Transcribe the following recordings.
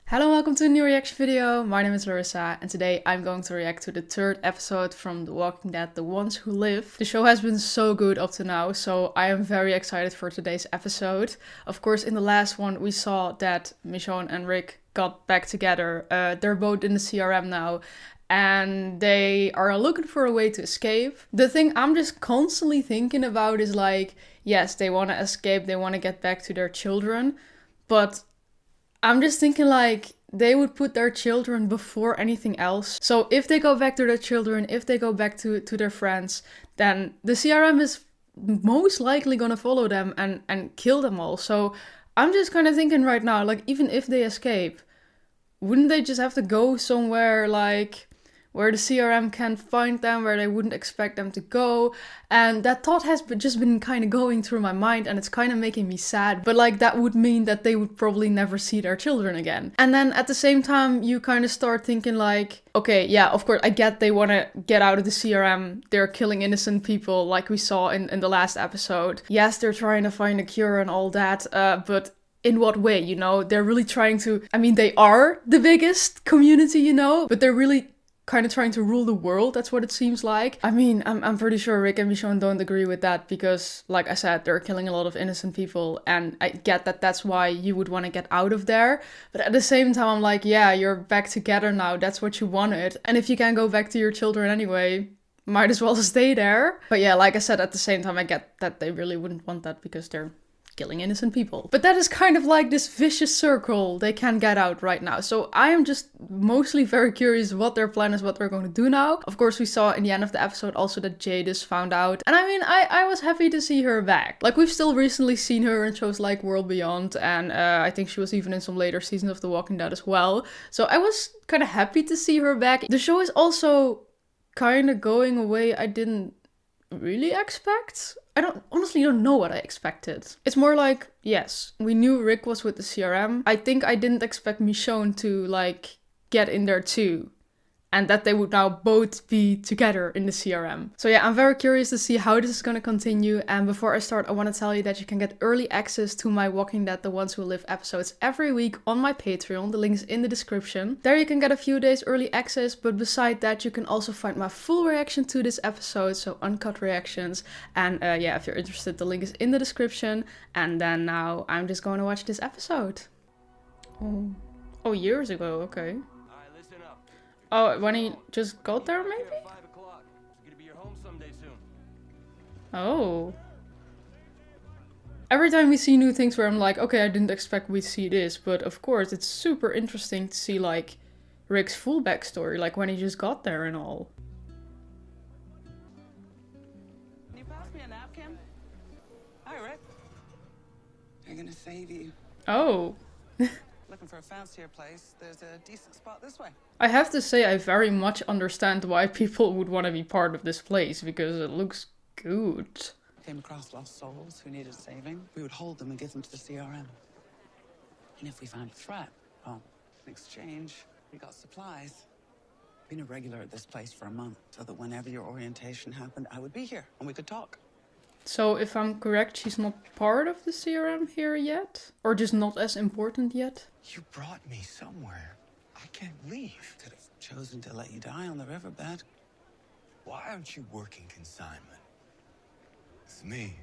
Hello, welcome to a new reaction video. My name is Larissa and today I'm going to react to the third episode from The Walking Dead, The Ones Who Live. The show has been so good up to now, so I am very excited for today's episode. Of course, in the last one we saw that Michonne and Rick got back together. They're both in the CRM now and they are looking for a way to escape. The thing I'm just constantly thinking about is like, yes, they want to escape, they want to get back to their children, but I'm just thinking like they would put their children before anything else. So if they go back to their children, if they go back to their friends, then the CRM is most likely gonna follow them and kill them all. So I'm just kind of thinking right now, like even if they escape, wouldn't they just have to go somewhere like where the CRM can't find them, where they wouldn't expect them to go? And that thought has just been kind of going through my mind and it's kind of making me sad. But like that would mean that they would probably never see their children again. And then at the same time, you kind of start thinking like, okay, yeah, of course, I get they want to get out of the CRM. They're killing innocent people like we saw in the last episode. Yes, they're trying to find a cure and all that, but in what way, you know? They're really trying to, I mean, they are the biggest community, you know, but they're really kind of trying to rule the world. That's what it seems like. I mean, I'm pretty sure Rick and Michonne don't agree with that because, like I said, they're killing a lot of innocent people, and I get that that's why you would want to get out of there. But at the same time, I'm like, yeah, you're back together now. That's what you wanted. And if you can't go back to your children anyway, might as well stay there. But yeah, like I said, at the same time, I get that they really wouldn't want that because they're killing innocent people. But that is kind of like this vicious circle they can't get out right now. So I am just mostly very curious what their plan is, what they're going to do now. Of course, we saw in the end of the episode also that Jade is found out. And I mean, I was happy to see her back. Like, we've still recently seen her in shows like World Beyond, and I think she was even in some later seasons of The Walking Dead as well. So I was kind of happy to see her back. The show is also kind of going away I didn't really expect. I honestly don't know what I expected. It's more like, yes, we knew Rick was with the CRM. I think I didn't expect Michonne to like get in there too. And that they would now both be together in the CRM. So yeah, I'm very curious to see how this is going to continue. And before I start, I want to tell you that you can get early access to my Walking Dead The Ones Who Live episodes every week on my Patreon. The link is in the description. There you can get a few days early access. But beside that, you can also find my full reaction to this episode. So uncut reactions. And yeah, if you're interested, the link is in the description. And then now I'm just going to watch this episode. Oh, years ago, okay. Oh, when he just got there, maybe? Oh. Every time we see new things where I'm like, okay, I didn't expect we'd see this, but of course, it's super interesting to see, like, Rick's full backstory, like when he just got there and all. Can you pass me a napkin? Hi, Rick. They're gonna save you. Oh. Looking for a fancier place, there's a decent spot this way. I have to say I very much understand why people would want to be part of this place, because it looks good. Came across lost souls who needed saving. We would hold them and give them to the CRM. And if we found a threat, well, in exchange, we got supplies. Been a regular at this place for a month, so that whenever your orientation happened, I would be here and we could talk. So if I'm correct, she's not part of the CRM here yet? Or just not as important yet? You brought me somewhere. I can't leave. Could have chosen to let you die on the riverbed. Why aren't you working consignment? It's me.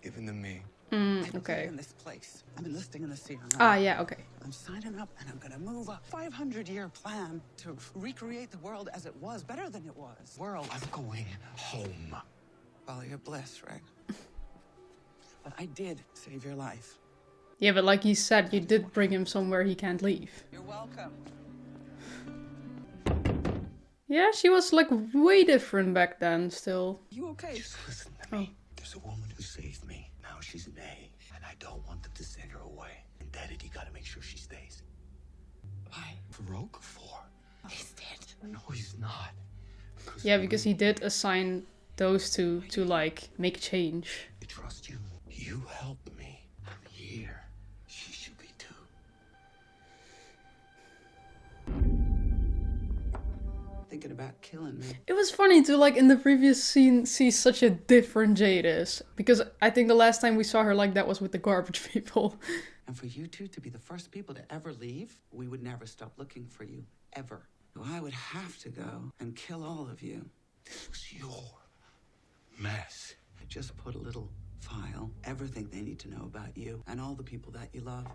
Giving them me. Okay. In this place. I'm enlisting in the CRM. Ah, yeah, okay. I'm signing up and I'm gonna move a 500-year plan to recreate the world as it was, better than it was. World. I'm going home. Follow your bliss, Rick. But I did save your life. Yeah, but like you said, you did bring him somewhere he can't leave. You're welcome. Yeah, she was like way different back then still. You okay? Just listen to me. There's a woman who saved me. Now she's an A, and I don't want them to send her away. And Daddy gotta make sure she stays. Why? Farouk? For. He's dead. No, he's not. Yeah, because he did assign those two to like make change. I trust you. You helped me. I'm here. She should be too. Thinking about killing me. It was funny to like in the previous scene see such a different Jadis. Because I think the last time we saw her like that was with the garbage people. And for you two to be the first people to ever leave, we would never stop looking for you, ever. So I would have to go and kill all of you. This was your mess. I just put a little file, everything they need to know about you and all the people that you love.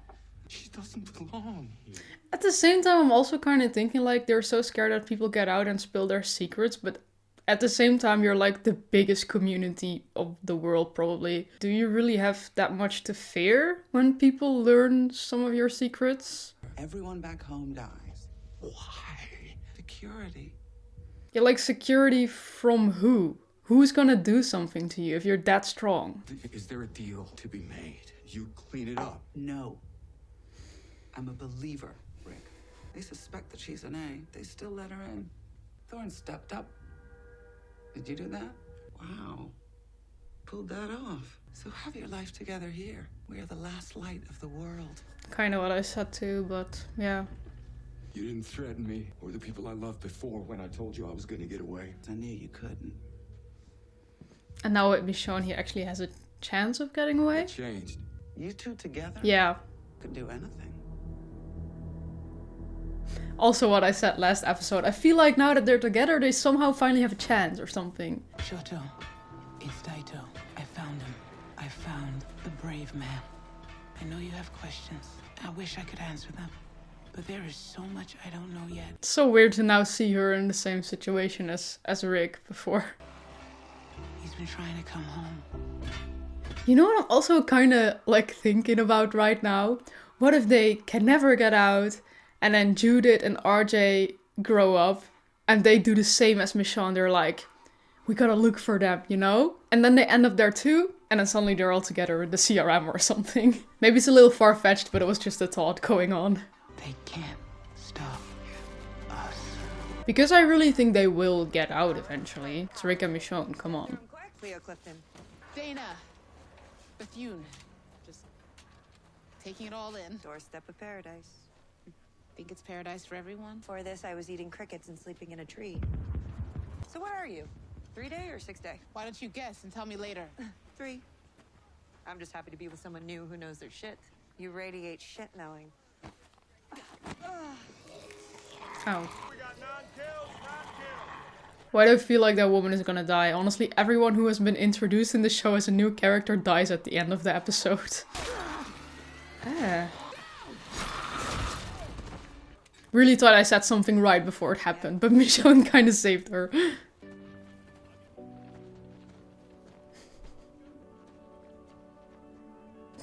She doesn't belong here. At the same time, I'm also kind of thinking like they're so scared that people get out and spill their secrets, but at the same time, you're like the biggest community of the world, probably. Do you really have that much to fear when people learn some of your secrets? Everyone back home dies. Why? Security. Yeah, like security from who? Who's gonna do something to you if you're that strong? Is there a deal to be made? You clean it up. No. I'm a believer, Rick. They suspect that she's an A. They still let her in. Thorne stepped up. Did you do that? Wow. Pulled that off. So have your life together here. We are the last light of the world. Kind of what I said too, but yeah. You didn't threaten me or the people I loved before when I told you I was gonna get away. I knew you couldn't. And now it be shown he actually has a chance of getting away? It changed. You two together? Yeah. Could do anything. Also what I said last episode, I feel like now that they're together, they somehow finally have a chance or something. Shoto, it's Daito. I found him. I found the brave man. I know you have questions. I wish I could answer them. But there is so much I don't know yet. It's so weird to now see her in the same situation as Rick before. He's been trying to come home. You know what I'm also kind of like thinking about right now? What if they can never get out and then Judith and RJ grow up and they do the same as Michonne? They're like, we gotta look for them, you know? And then they end up there too, and then suddenly they're all together in the CRM or something. Maybe it's a little far-fetched, but it was just a thought going on. They can't stop us. Because I really think they will get out eventually. It's Rick and Michonne, come on. Leo Clifton. Dana, Bethune, just taking it all in. Doorstep of paradise. Think it's paradise for everyone? For this, I was eating crickets and sleeping in a tree. So what are you? 3-day or 6-day? Why don't you guess and tell me later? 3. I'm just happy to be with someone new who knows their shit. You radiate shit knowing. Ow. Why do I feel like that woman is gonna die? Honestly, everyone who has been introduced in the show as a new character dies at the end of the episode. Ah. Really thought I said something right before it happened, but Michonne kind of saved her.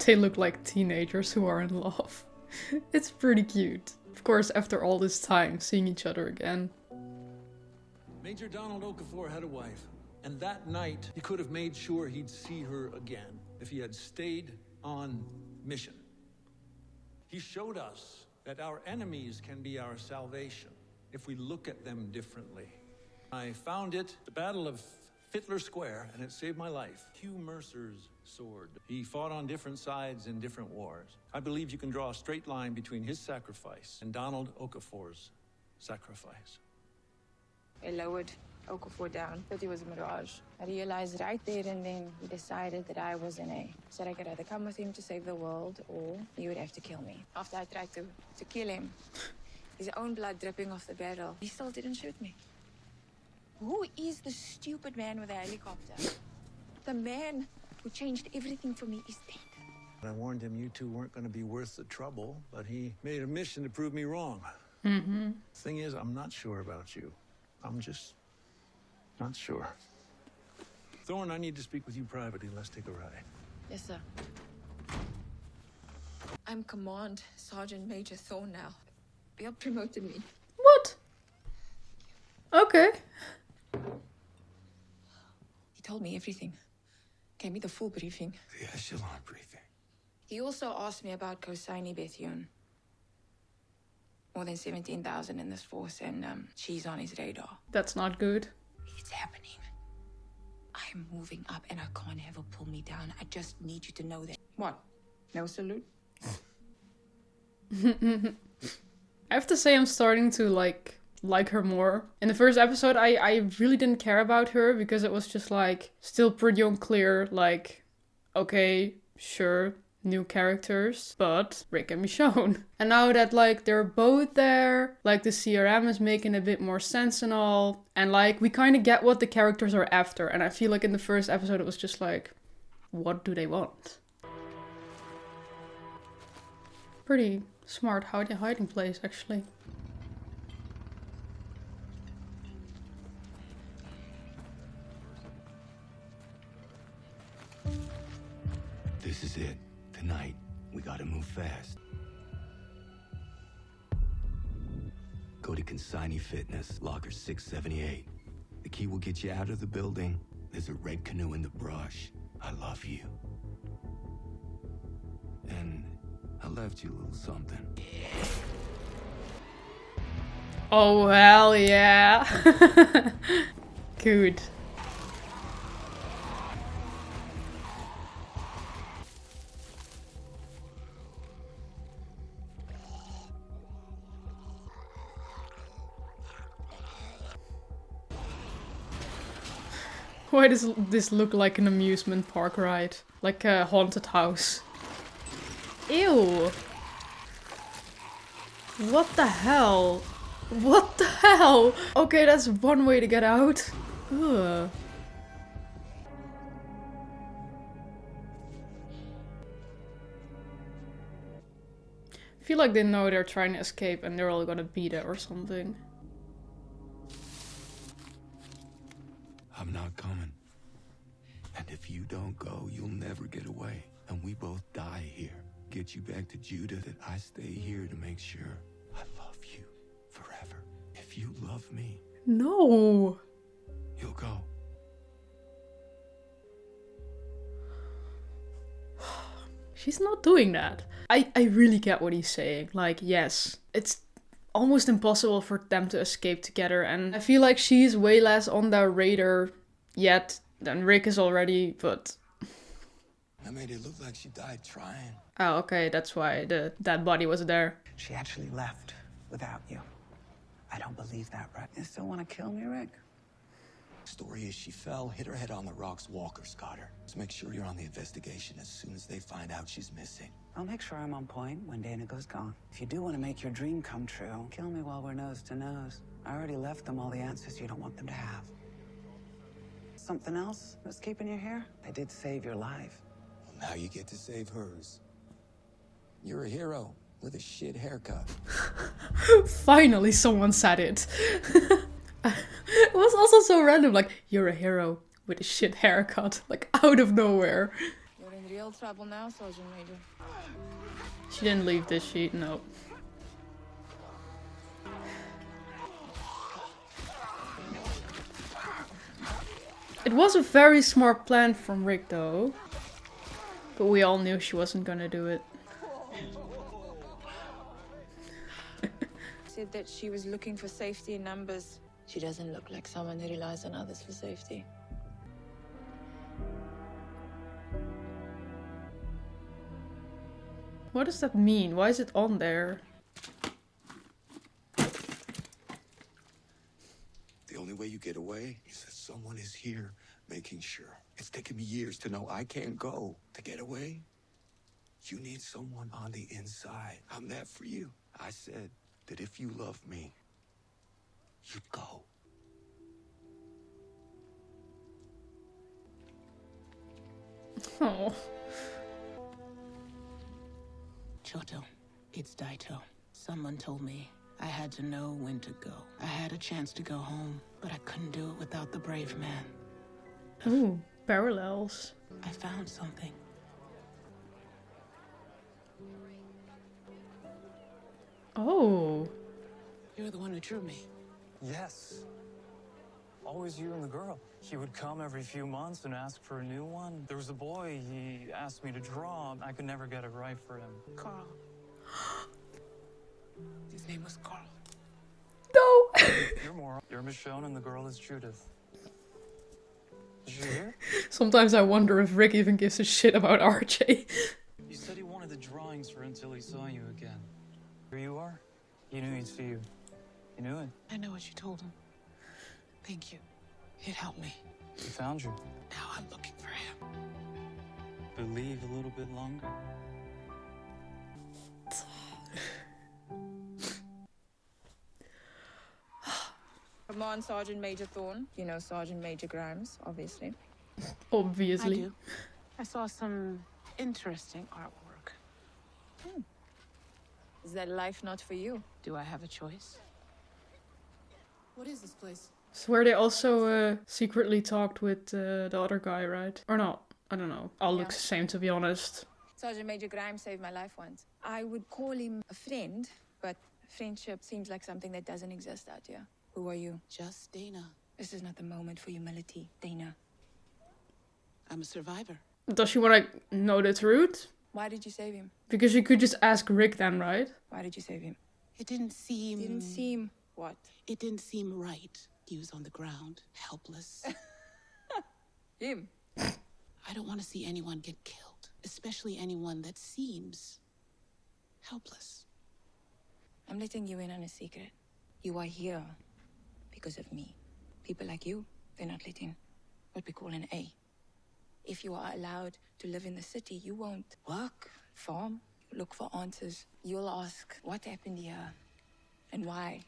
They look like teenagers who are in love. It's pretty cute. Of course, after all this time, seeing each other again. Major Donald Okafor had a wife, and that night he could have made sure he'd see her again if he had stayed on mission. He showed us that our enemies can be our salvation if we look at them differently. I found it, the Battle of Fittler Square, and it saved my life. Hugh Mercer's sword. He fought on different sides in different wars. I believe you can draw a straight line between his sacrifice and Donald Okafor's sacrifice. I lowered Okafor down, but he was a mirage. I realized right there and then he decided that I was an A. Said I could either come with him to save the world or he would have to kill me. After I tried to kill him, his own blood dripping off the barrel, he still didn't shoot me. Who is the stupid man with the helicopter? The man who changed everything for me is dead. I warned him you two weren't going to be worth the trouble, but he made a mission to prove me wrong. Thing is, I'm not sure about you. I'm just not sure. Thorne, I need to speak with you privately. Let's take a ride. Yes, sir. I'm Command Sergeant Major Thorne now. Bill promoted me. What? Okay. He told me everything. Gave me the full briefing. The echelon briefing. He also asked me about Kosaini Bethune. More than 17,000 in this force, and she's on his radar. That's not good. It's happening. I'm moving up, and I can't have her pull me down. I just need you to know that. What? No salute? I have to say I'm starting to like her more. In the first episode, I really didn't care about her because it was just like still pretty unclear. Like, okay, sure, new characters, but Rick can be shown. And now that like they're both there, like the CRM is making a bit more sense and all, and like we kind of get what the characters are after. And I feel like in the first episode it was just like, what do they want? Pretty smart hiding place actually. This is it. Tonight, we gotta move fast. Go to Consignee Fitness, locker 678. The key will get you out of the building. There's a red canoe in the brush. I love you. And I left you a little something. Oh, hell yeah. Good. Why does this look like an amusement park ride? Like a haunted house. Ew! What the hell? What the hell? Okay, that's one way to get out. Ugh. I feel like they know they're trying to escape and they're all gonna beat it or something. I'm not coming. And if you don't go, you'll never get away. And we both die here. Get you back to Judah, that I stay here to make sure I love you forever. If you love me, No! you'll go. She's not doing that. I really get what he's saying. Like, yes, it's almost impossible for them to escape together. And I feel like she's way less on their radar yet than Rick is already, but... I made it look like she died trying. Oh, okay, that's why the dead body was there. She actually left without you. I don't believe that, right? You still want to kill me, Rick? Story is she fell, hit her head on the rocks, walkers got her. So make sure you're on the investigation as soon as they find out she's missing. I'll make sure I'm on point when Dana goes gone. If you do want to make your dream come true, kill me while we're nose to nose. I already left them all the answers you don't want them to have. Something else that's keeping you here? I did save your life. Well, now you get to save hers. You're a hero with a shit haircut. Finally someone said it. It was also so random, like, you're a hero with a shit haircut, like out of nowhere. You're in real trouble now, Sergeant Major. She didn't leave, did she? No. It was a very smart plan from Rick though. But we all knew she wasn't gonna do it. Said that she was looking for safety in numbers. She doesn't look like someone who relies on others for safety. What does that mean? Why is it on there? The only way you get away is that someone is here making sure. It's taken me years to know I can't go. To get away, you need someone on the inside. I'm that for you. I said that if you love me, you'd go. Oh. Choto, it's Daito. Someone told me I had to know when to go. I had a chance to go home, but I couldn't do it without the brave man. Ooh, parallels. I found something. Oh. You're the one who drew me. Yes. Always you and the girl. He would come every few months and ask for a new one. There was a boy he asked me to draw. I could never get it right for him. Carl. His name was Carl. No! You're Michonne and the girl is Judith. Is she here? Sometimes I wonder if Rick even gives a shit about RJ. You said he wanted the drawings for until he saw you again. Here you are. He knew he'd see you. You knew it. I know what you told him. Thank you. It helped me. He found you. Now I'm looking for him. Believe a little bit longer. Command Sergeant Major Thorne. You know Sergeant Major Grimes, obviously. Obviously. I do. I saw some interesting artwork. Is that life not for you? Do I have a choice? What is this place? It's where they also secretly talked with the other guy, right? Or not? I don't know. All looks the same, to be honest. Sergeant Major Grimes saved my life once. I would call him a friend, but friendship seems like something that doesn't exist out here. Who are you? Just Dana. This is not the moment for humility, Dana. I'm a survivor. Does she want to know the truth? Why did you save him? Because you could just ask Rick then, right? Why did you save him? It didn't seem... Didn't seem what? It didn't seem right. He was on the ground, helpless. Him? I don't want to see anyone get killed, especially anyone that seems helpless. I'm letting you in on a secret. You are here because of me. People like you, they're not let in. What we call an A. If you are allowed to live in the city, you won't work, farm, look for answers. You'll ask, what happened here? And why?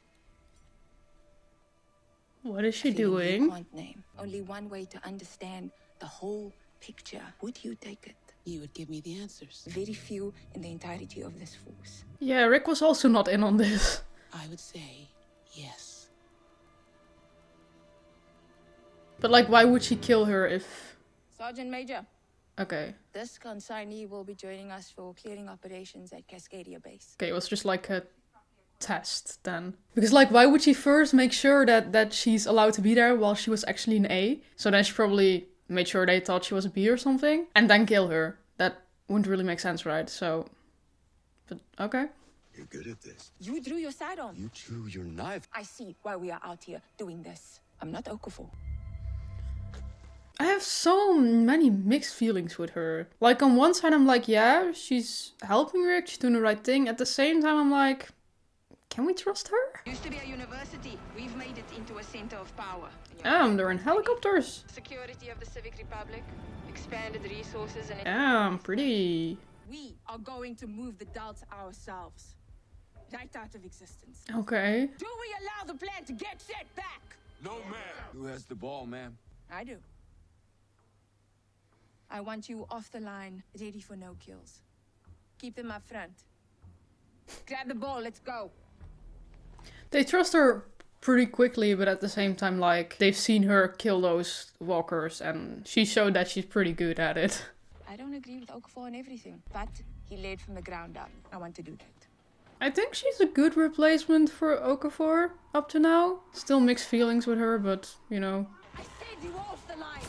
What is she Feeling doing? You can't name. Only one way to understand the whole picture. Would you take it? You would give me the answers. Very few in the entirety of this force. Yeah, Rick was also not in on this. I would say yes. But like, why would she kill her if... Sergeant Major, Okay. this consignee will be joining us for clearing operations at Cascadia Base. Okay, it was just like a test then. Because like, why would she first make sure that she's allowed to be there while she was actually an A? So then she probably made sure they thought she was a B or something. And then kill her. That wouldn't really make sense, right? So... But, okay. You're good at this. You drew your sidearm. You drew your knife. I see why we are out here doing this. I'm not Okafor. I have so many mixed feelings with her. Like, on one side I'm like, yeah, she's helping Rick, she's doing the right thing. At the same time I'm like, can we trust her? Used to be a university. We've made it into a center of power. They're in helicopters. Security of the Civic Republic, expanded resources and... Pretty. We are going to move the Dalts ourselves. Right out of existence. Okay. Do we allow the plan to get set back? No, ma'am. Who has the ball, ma'am? I do. I want you off the line, ready for no kills. Keep them up front. Grab the ball, let's go. They trust her pretty quickly, but at the same time, like, they've seen her kill those walkers and she showed that she's pretty good at it. I don't agree with Okafor on everything, but he led from the ground up. I want to do that. I think she's a good replacement for Okafor up to now. Still mixed feelings with her, but, you know. I said you off the line.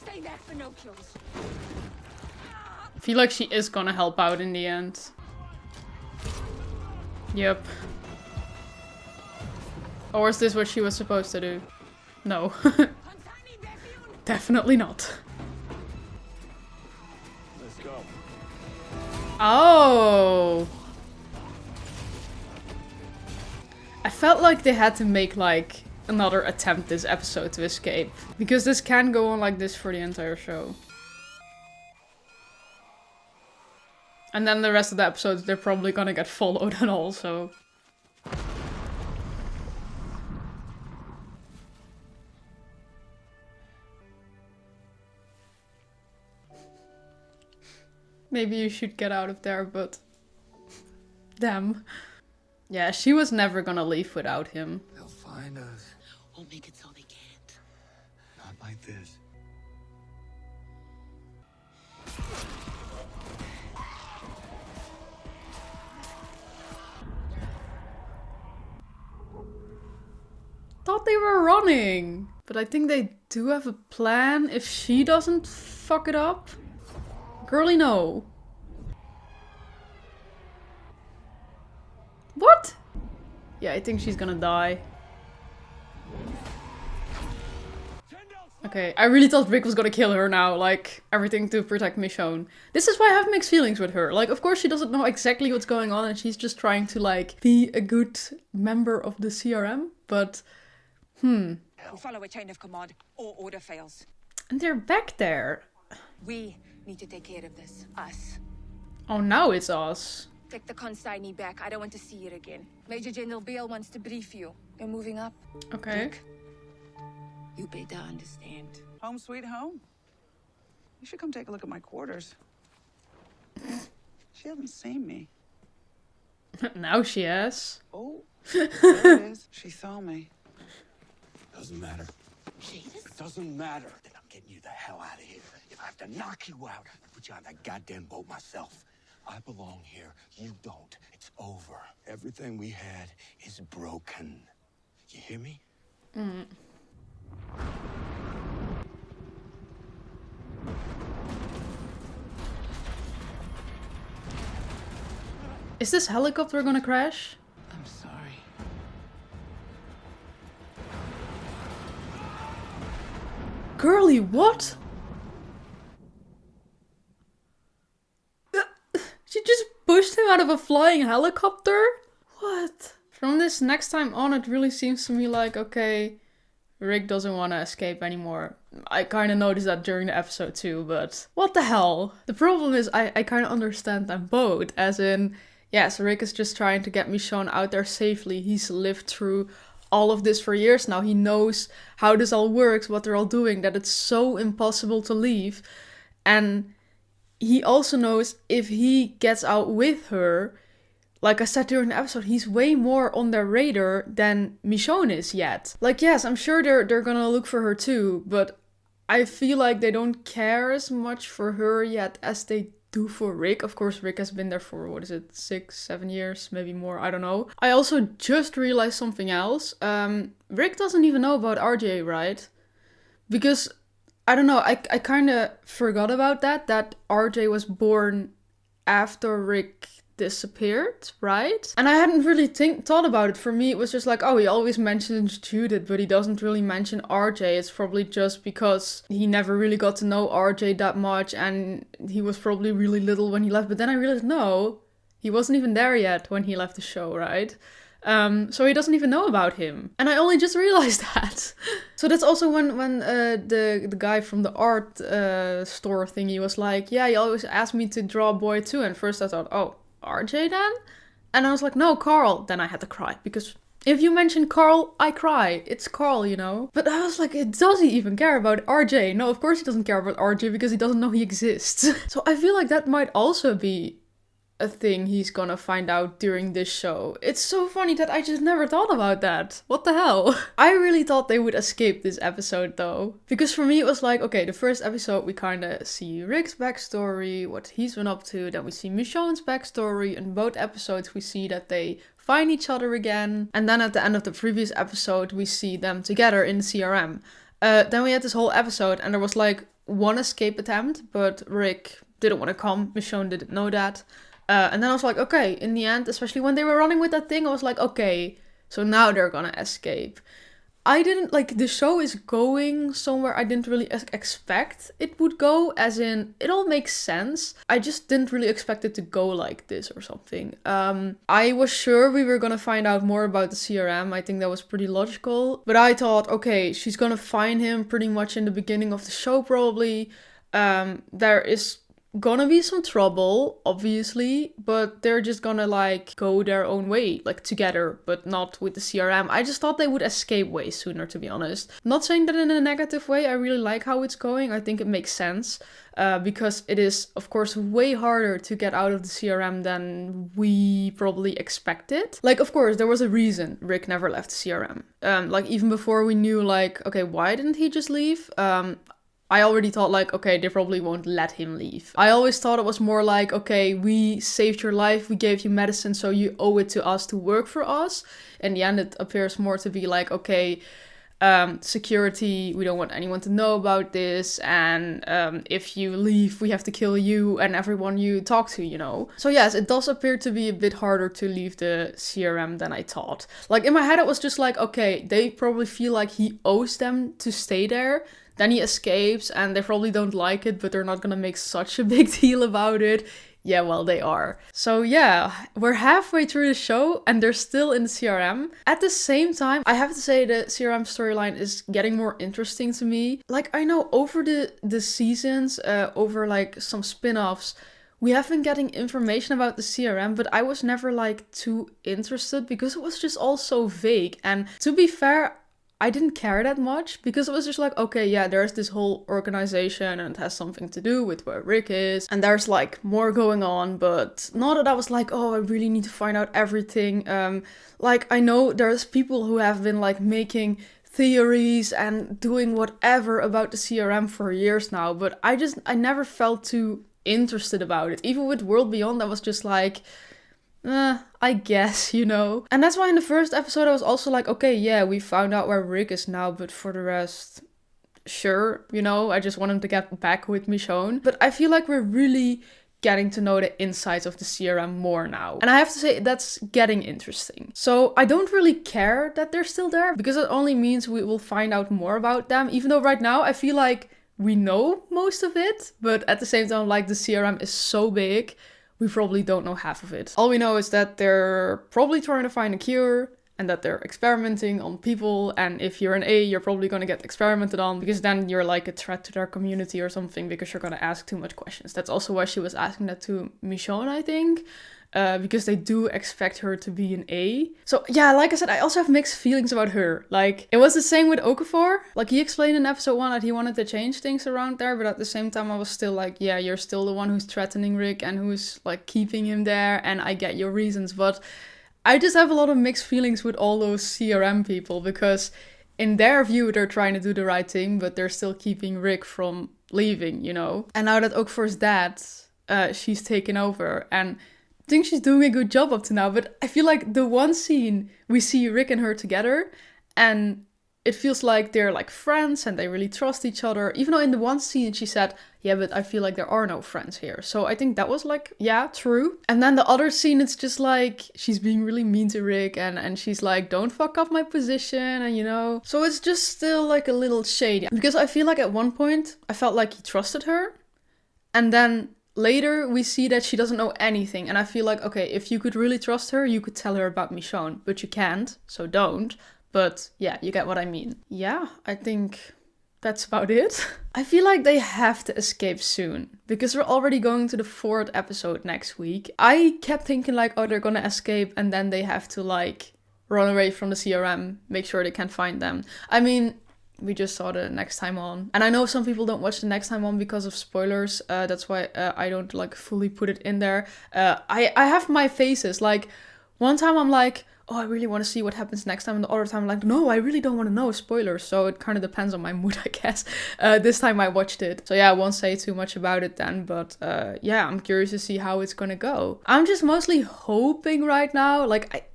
Stay back for no kills. I feel like she is gonna help out in the end. Yep. Or is this what she was supposed to do? No. Definitely not. Let's go. Oh. I felt like they had to make like another attempt this episode to escape. Because this can go on like this for the entire show. And then the rest of the episodes, they're probably gonna get followed and all, so... Maybe you should get out of there, but... Damn. Yeah, she was never gonna leave without him. They'll find us. We'll make it so they can't. Not like this. Thought they were running. But I think they do have a plan if she doesn't fuck it up. Girly, no. What? Yeah, I think she's gonna die. Okay, I really thought Rick was gonna kill her now, like, everything to protect Michonne. This is why I have mixed feelings with her. Like, of course she doesn't know exactly what's going on and she's just trying to, like, be a good member of the CRM, but... We follow a chain of command, or order fails. And they're back there. We need to take care of this. Us. Oh, now it's us. Take the consignee back. I don't want to see it again. Major General Beale wants to brief you. You're moving up. Okay. Rick, You better understand. Home sweet home. You should come take a look at my quarters. She hasn't seen me. Now she has. Oh, there it is. She saw me. Doesn't matter. Jesus. It doesn't matter. Then I'm getting you the hell out of here. If I have to knock you out, I'll put you on that goddamn boat myself. I belong here. You don't. It's over. Everything we had is broken. You hear me? Is this helicopter gonna crash? I'm sorry. Girly, what? She just pushed him out of a flying helicopter? What? From this next time on, it really seems to me like, okay, Rick doesn't want to escape anymore. I kind of noticed that during the episode too, but what the hell? The problem is I kind of understand them both, as in, yes, Rick is just trying to get Michonne out there safely. He's lived through all of this for years now. He knows how this all works, what they're all doing, that it's so impossible to leave. And he also knows if he gets out with her, like I said during the episode, he's way more on their radar than Michonne is yet. Like, yes, I'm sure they're gonna look for her too, but I feel like they don't care as much for her yet as they do for Rick. Of course, Rick has been there for, 6-7 years, maybe more, I don't know. I also just realized something else. Rick doesn't even know about RJ, right? Because, I don't know, I kind of forgot about that RJ was born after Rick disappeared, right? And I hadn't really thought about it. For me, it was just like, oh, he always mentions Judith, but he doesn't really mention RJ. It's probably just because he never really got to know RJ that much, and he was probably really little when he left. But then I realized, no, he wasn't even there yet when he left the show, right? So he doesn't even know about him. And I only just realized that. So that's also when the guy from the art store thingy was like, yeah, he always asked me to draw a boy too. And first I thought, oh, RJ then? And I was like, no, Carl. Then I had to cry, because if you mention Carl, I cry. It's Carl, you know? But I was like, does he even care about RJ? No, of course he doesn't care about RJ, because he doesn't know he exists. So I feel like that might also be a thing he's gonna find out during this show. It's so funny that I just never thought about that. What the hell? I really thought they would escape this episode though. Because for me it was like, okay, the first episode we kinda see Rick's backstory, what he's been up to, then we see Michonne's backstory. In both episodes we see that they find each other again. And then at the end of the previous episode we see them together in the CRM. Then we had this whole episode and there was like one escape attempt, but Rick didn't want to come. Michonne didn't know that. And then I was like, okay, in the end, especially when they were running with that thing, I was like, okay, so now they're gonna escape. I didn't, like, the show is going somewhere I didn't really expect it would go, as in, it all makes sense. I just didn't really expect it to go like this or something. I was sure we were gonna find out more about the CRM. I think that was pretty logical. But I thought, okay, she's gonna find him pretty much in the beginning of the show, probably. There is gonna be some trouble, obviously, but they're just gonna like go their own way, like together, but not with the CRM. I just thought they would escape way sooner, to be honest. Not saying that in a negative way. I really like how it's going. I think it makes sense, because it is, of course, way harder to get out of the CRM than we probably expected. Like, of course, there was a reason Rick never left the CRM. Like, even before we knew, like, okay, why didn't he just leave? I already thought like, okay, they probably won't let him leave. I always thought it was more like, okay, we saved your life, we gave you medicine, so you owe it to us to work for us. In the end, it appears more to be like, okay, security, we don't want anyone to know about this, and if you leave, we have to kill you and everyone you talk to, you know. So yes, it does appear to be a bit harder to leave the CRM than I thought. Like, in my head, it was just like, okay, they probably feel like he owes them to stay there. Then he escapes and they probably don't like it, but they're not gonna make such a big deal about it. Yeah, well, they are. So yeah, we're halfway through the show and they're still in the CRM. At the same time, I have to say the CRM storyline is getting more interesting to me. Like, I know over the seasons, over like some spin-offs, we have been getting information about the CRM, but I was never like too interested because it was just all so vague. And to be fair, I didn't care that much because it was just like, okay, yeah, there's this whole organization and it has something to do with where Rick is. And there's like more going on, but not that I was like, oh, I really need to find out everything. Like, I know there's people who have been like making theories and doing whatever about the CRM for years now, but I never felt too interested about it. Even with World Beyond, I was just like, I guess, you know. And that's why in the first episode I was also like, okay, yeah, we found out where Rick is now, but for the rest, sure, you know, I just want him to get back with Michonne. But I feel like we're really getting to know the insides of the CRM more now. And I have to say, that's getting interesting. So I don't really care that they're still there, because it only means we will find out more about them, even though right now I feel like we know most of it, but at the same time, like, the CRM is so big, we probably don't know half of it. All we know is that they're probably trying to find a cure, and that they're experimenting on people, and if you're an A, you're probably gonna get experimented on, because then you're like a threat to their community or something, because you're gonna ask too much questions. That's also why she was asking that to Michonne, I think, because they do expect her to be an A. So yeah, like I said, I also have mixed feelings about her. Like, it was the same with Okafor. Like, he explained in episode 1 that he wanted to change things around there, but at the same time I was still like, yeah, you're still the one who's threatening Rick and who's like keeping him there, and I get your reasons, but I just have a lot of mixed feelings with all those CRM people, because in their view, they're trying to do the right thing, but they're still keeping Rick from leaving, you know? And now that Okafor's dead, she's taken over, and I think she's doing a good job up to now, but I feel like the one scene we see Rick and her together, and it feels like they're like friends and they really trust each other. Even though in the one scene she said, yeah, but I feel like there are no friends here. So I think that was like, yeah, true. And then the other scene, it's just like, she's being really mean to Rick, and she's like, don't fuck up my position, and you know. So it's just still like a little shady. Because I feel like at one point, I felt like he trusted her. And then later we see that she doesn't know anything. And I feel like, okay, if you could really trust her, you could tell her about Michonne. But you can't, so don't. But yeah, you get what I mean. Yeah, I think that's about it. I feel like they have to escape soon, because we're already going to the 4th episode next week. I kept thinking like, oh, they're gonna escape and then they have to like run away from the CRM, make sure they can't find them. I mean, we just saw the Next Time On. And I know some people don't watch the Next Time On because of spoilers. That's why I don't like fully put it in there. I have my phases. Like, one time I'm like, oh, I really want to see what happens next time. And the other time I'm like, no, I really don't want to know, spoilers. So it kind of depends on my mood, I guess. This time I watched it. So yeah, I won't say too much about it then. But yeah, I'm curious to see how it's going to go. I'm just mostly hoping right now, like,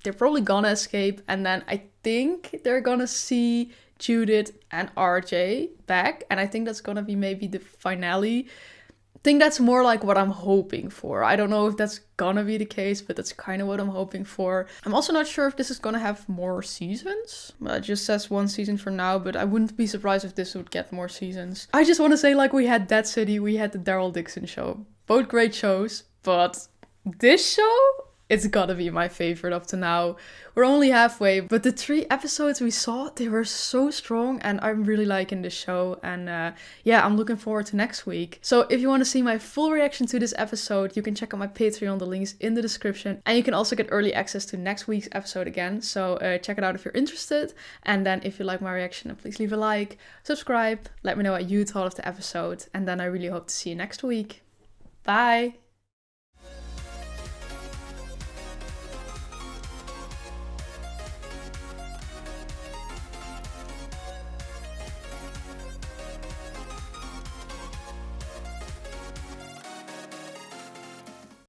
they're probably gonna escape. And then I think they're gonna see Judith and RJ back. And I think that's gonna be maybe the finale. I think that's more like what I'm hoping for. I don't know if that's gonna be the case, but that's kind of what I'm hoping for. I'm also not sure if this is gonna have more seasons. It just says 1 season for now, but I wouldn't be surprised if this would get more seasons. I just want to say, like, we had Dead City, we had the Daryl Dixon show. Both great shows, but this show, it's gotta be my favorite up to now. We're only halfway, but the 3 episodes we saw, they were so strong, and I'm really liking this show. And yeah, I'm looking forward to next week. So if you want to see my full reaction to this episode, you can check out my Patreon, the link's in the description. And you can also get early access to next week's episode again. So check it out if you're interested. And then if you like my reaction, please leave a like, subscribe, let me know what you thought of the episode. And then I really hope to see you next week. Bye!